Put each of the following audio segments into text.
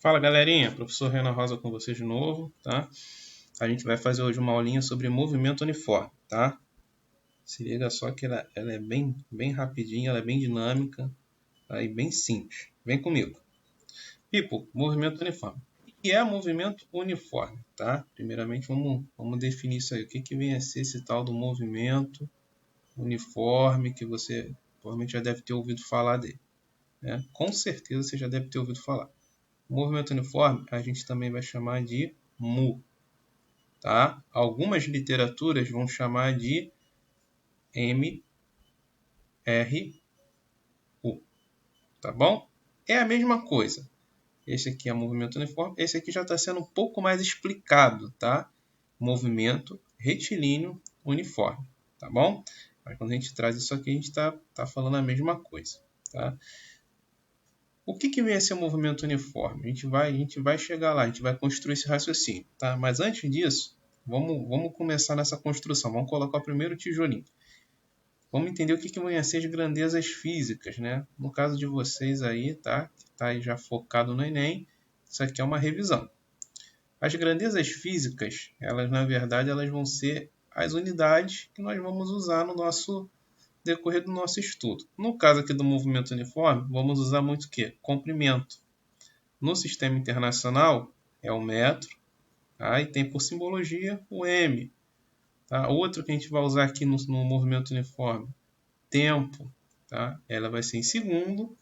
Fala galerinha, professor Renan Rosa com vocês de novo, tá? A gente vai fazer hoje uma aulinha sobre movimento uniforme, tá? Se liga só que ela é bem rapidinha, ela é bem dinâmica, tá? E bem simples. Vem comigo. People, movimento uniforme. O que é movimento uniforme, tá? Primeiramente vamos definir isso aí. O que vem a ser esse tal do movimento uniforme que você provavelmente já deve ter ouvido falar dele, né? Com certeza você já deve ter ouvido falar. O movimento uniforme a gente também vai chamar de MU, tá? Algumas literaturas vão chamar de MRU, tá bom? É a mesma coisa. Esse aqui é movimento uniforme, esse aqui já está sendo um pouco mais explicado, tá? Movimento retilíneo uniforme, tá bom? Mas quando a gente traz isso aqui, a gente tá falando a mesma coisa, tá? O que vem a ser o movimento uniforme? A gente vai chegar lá, a gente vai construir esse raciocínio, tá? Mas antes disso, vamos começar nessa construção. Vamos colocar o primeiro tijolinho. Vamos entender o que vem a ser as grandezas físicas, né? No caso de vocês aí, tá? Que tá aí já focado no Enem, isso aqui é uma revisão. As grandezas físicas, elas na verdade, elas vão ser as unidades que nós vamos usar no nosso decorrer do nosso estudo. No caso aqui do movimento uniforme, vamos usar muito o quê? Comprimento. No sistema internacional é o metro, tá? E tem por simbologia o M. Tá? Outro que a gente vai usar aqui no movimento uniforme, tempo, tá? Ela vai ser em segundo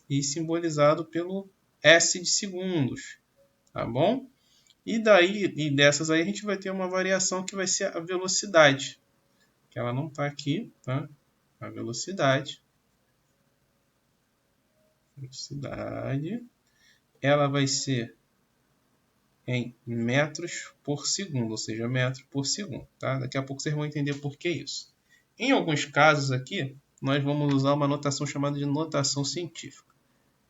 e simbolizado pelo S de segundos, tá bom? E dessas aí a gente vai ter uma variação que vai ser a velocidade, que ela não está aqui, tá? A velocidade, ela vai ser em metros por segundo, ou seja, metro por segundo, tá? Daqui a pouco vocês vão entender por que isso. Em alguns casos aqui, nós vamos usar uma notação chamada de notação científica.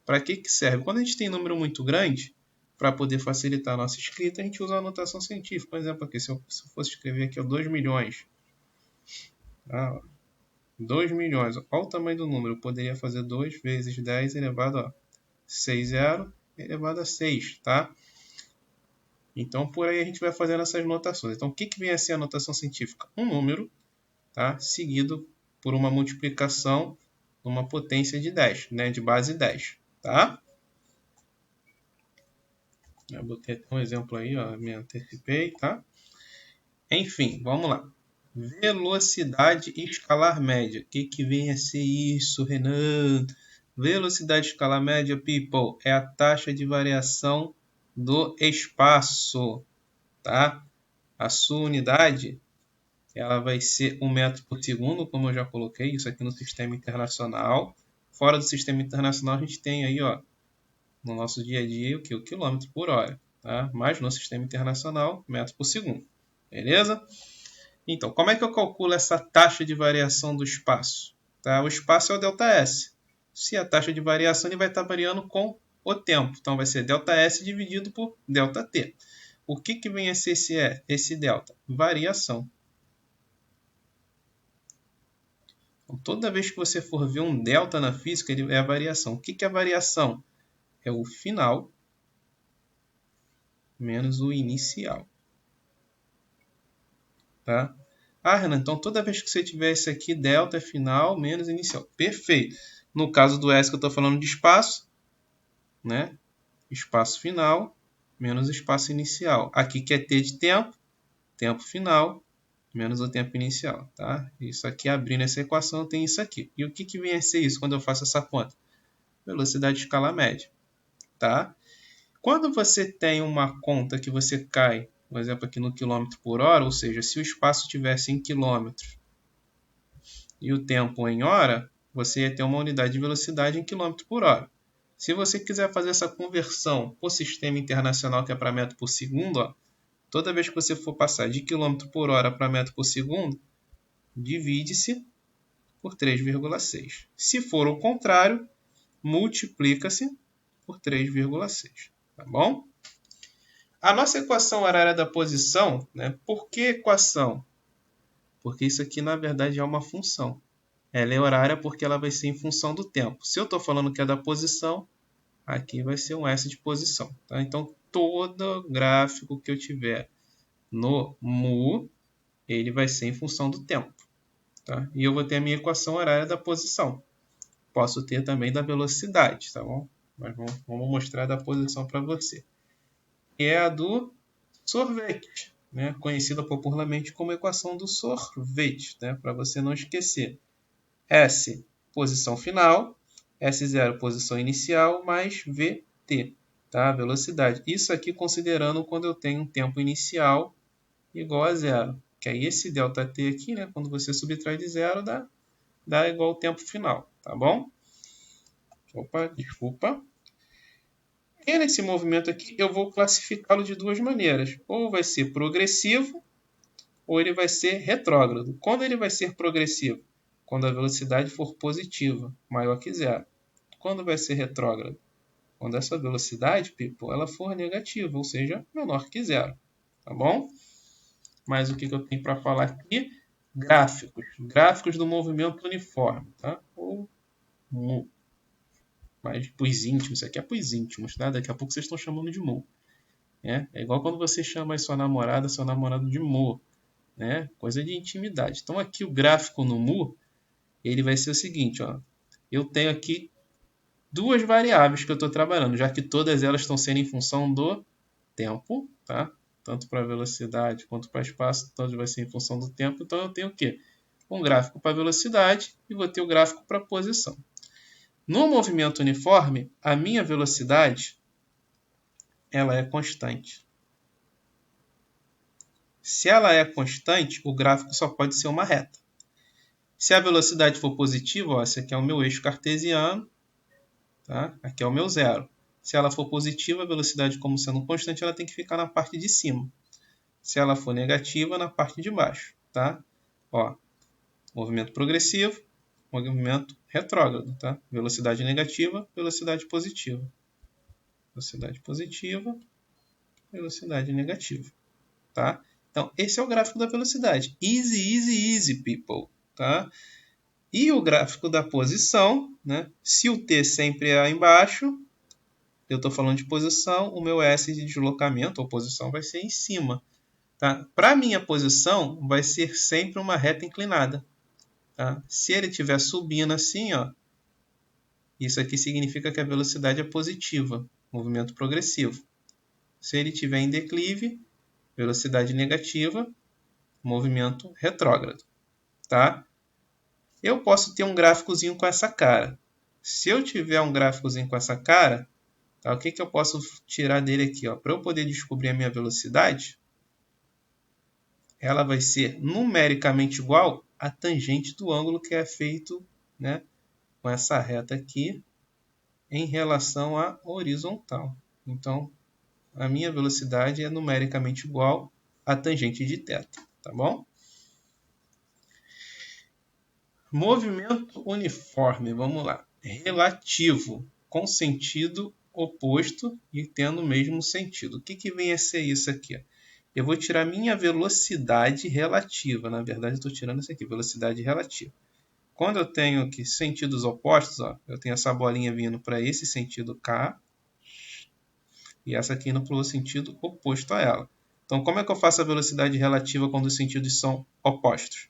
Para que serve? Quando a gente tem número muito grande, para poder facilitar a nossa escrita, a gente usa a notação científica. Por exemplo, aqui, se eu fosse escrever aqui 2 milhões, tá? 2 milhões, olha o tamanho do número, eu poderia fazer 2 vezes 10 elevado a 60 elevado a 6, tá? Então, por aí a gente vai fazendo essas notações. Então, o que vem a ser a notação científica? Um número, tá? Seguido por uma multiplicação numa potência de 10, né? De base 10, tá? Eu botei um exemplo aí, ó, me antecipei, tá? Enfim, vamos lá. Velocidade escalar média. O que vem a ser isso, Renan? Velocidade escalar média, people, é a taxa de variação do espaço, tá? A sua unidade, ela vai ser 1 metro por segundo, como eu já coloquei, isso aqui no sistema internacional. Fora do sistema internacional, a gente tem aí, ó, no nosso dia a dia, o que? O quilômetro por hora, tá? Mas no sistema internacional, metro por segundo, beleza? Então, como é que eu calculo essa taxa de variação do espaço? Tá? O espaço é o ΔS. Se a taxa de variação ele vai estar variando com o tempo, então vai ser ΔS dividido por ΔT. O que vem a ser esse delta? Variação. Então, toda vez que você for ver um delta na física, ele é a variação. O que é a variação? É o final menos o inicial. Tá? Ah, Renan, então toda vez que você tiver esse aqui, delta é final menos inicial. Perfeito. No caso do S que eu estou falando de espaço, né? Espaço final menos espaço inicial. Aqui que é T de tempo, tempo final menos o tempo inicial, tá? Isso aqui, abrindo essa equação, tem isso aqui. E o que vem a ser isso quando eu faço essa conta? Velocidade de escala média, tá? Quando você tem uma conta que você cai, por exemplo, aqui no quilômetro por hora, ou seja, se o espaço tivesse em quilômetros e o tempo em hora, você ia ter uma unidade de velocidade em quilômetro por hora. Se você quiser fazer essa conversão para o sistema internacional, que é para metro por segundo, ó, toda vez que você for passar de quilômetro por hora para metro por segundo, divide-se por 3,6. Se for o contrário, multiplica-se por 3,6. Tá bom? A nossa equação horária da posição, né? Por que equação? Porque isso aqui, na verdade, é uma função. Ela é horária porque ela vai ser em função do tempo. Se eu estou falando que é da posição, aqui vai ser um S de posição. Tá? Então, todo gráfico que eu tiver no mu, ele vai ser em função do tempo. Tá? E eu vou ter a minha equação horária da posição. Posso ter também da velocidade, tá bom? Mas vamos mostrar da posição para você. E é a do sorvete, né? Conhecida popularmente como equação do sorvete, né? Para você não esquecer. S, posição final, S0, posição inicial, mais VT, tá? Velocidade. Isso aqui considerando quando eu tenho um tempo inicial igual a zero. Que aí esse ΔT aqui, né? Quando você subtrai de zero, dá igual ao tempo final, tá bom? Opa, desculpa. E nesse movimento aqui, eu vou classificá-lo de duas maneiras. Ou vai ser progressivo, ou ele vai ser retrógrado. Quando ele vai ser progressivo? Quando a velocidade for positiva, maior que zero. Quando vai ser retrógrado? Quando essa velocidade, people, ela for negativa, ou seja, menor que zero. Tá bom? Mas o que eu tenho para falar aqui? Gráficos. Gráficos do movimento uniforme. Tá? Ou mu. Mas pros íntimos, isso aqui é pros íntimos, tá? Daqui a pouco vocês estão chamando de mu. É igual quando você chama sua namorada, seu namorado de mu. Né? Coisa de intimidade. Então aqui o gráfico no mu, ele vai ser o seguinte, ó. Eu tenho aqui duas variáveis que eu estou trabalhando, já que todas elas estão sendo em função do tempo, tá? Tanto para velocidade quanto para espaço, todos vai ser em função do tempo. Então eu tenho o quê? Um gráfico para velocidade e vou ter o gráfico para posição. No movimento uniforme, a minha velocidade ela é constante. Se ela é constante, o gráfico só pode ser uma reta. Se a velocidade for positiva, ó, esse aqui é o meu eixo cartesiano, tá? Aqui é o meu zero. Se ela for positiva, a velocidade como sendo constante, ela tem que ficar na parte de cima. Se ela for negativa, na parte de baixo, tá? Ó, movimento progressivo, movimento retrógrado, tá? Velocidade negativa, velocidade positiva. Velocidade positiva, velocidade negativa, tá? Então, esse é o gráfico da velocidade. Easy, easy, easy, people, tá? E o gráfico da posição, né? Se o T sempre é embaixo, eu estou falando de posição, o meu S de deslocamento ou posição vai ser em cima. Tá? Para a minha posição, vai ser sempre uma reta inclinada. Tá? Se ele estiver subindo assim, ó, isso aqui significa que a velocidade é positiva, movimento progressivo. Se ele estiver em declive, velocidade negativa, movimento retrógrado. Tá? Eu posso ter um gráficozinho com essa cara. Se eu tiver um gráficozinho com essa cara, tá? O que eu posso tirar dele aqui? Para eu poder descobrir a minha velocidade, ela vai ser numericamente igual à tangente do ângulo que é feito, né, com essa reta aqui em relação à horizontal. Então, a minha velocidade é numericamente igual à tangente de θ, tá bom? Movimento uniforme, vamos lá. Relativo, com sentido oposto e tendo o mesmo sentido. O que vem a ser isso aqui? Eu vou tirar minha velocidade relativa. Na verdade, eu estou tirando isso aqui, velocidade relativa. Quando eu tenho aqui sentidos opostos, ó, eu tenho essa bolinha vindo para esse sentido K e essa aqui indo para o sentido oposto a ela. Então, como é que eu faço a velocidade relativa quando os sentidos são opostos?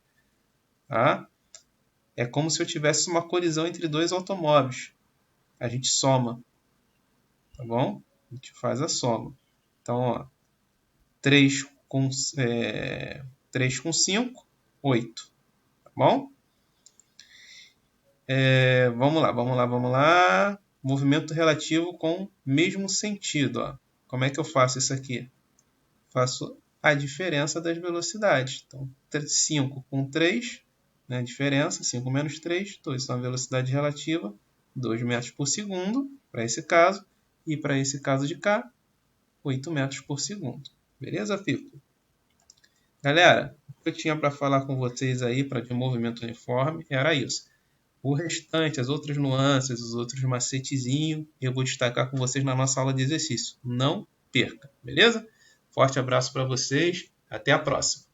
Tá? É como se eu tivesse uma colisão entre dois automóveis. A gente soma. Tá bom? A gente faz a soma. Então, ó, 3 com 5, 8. Tá bom? Vamos lá. Movimento relativo com mesmo sentido. Ó. Como é que eu faço isso aqui? Faço a diferença das velocidades. Então, 5 com 3, né, diferença, 5 menos 3, 2. Então, a velocidade relativa, 2 metros por segundo, para esse caso. E para esse caso de cá, 8 metros por segundo. Beleza, people? Galera, o que eu tinha para falar com vocês aí de movimento uniforme era isso. O restante, as outras nuances, os outros macetezinhos, eu vou destacar com vocês na nossa aula de exercício. Não perca, beleza? Forte abraço para vocês, até a próxima.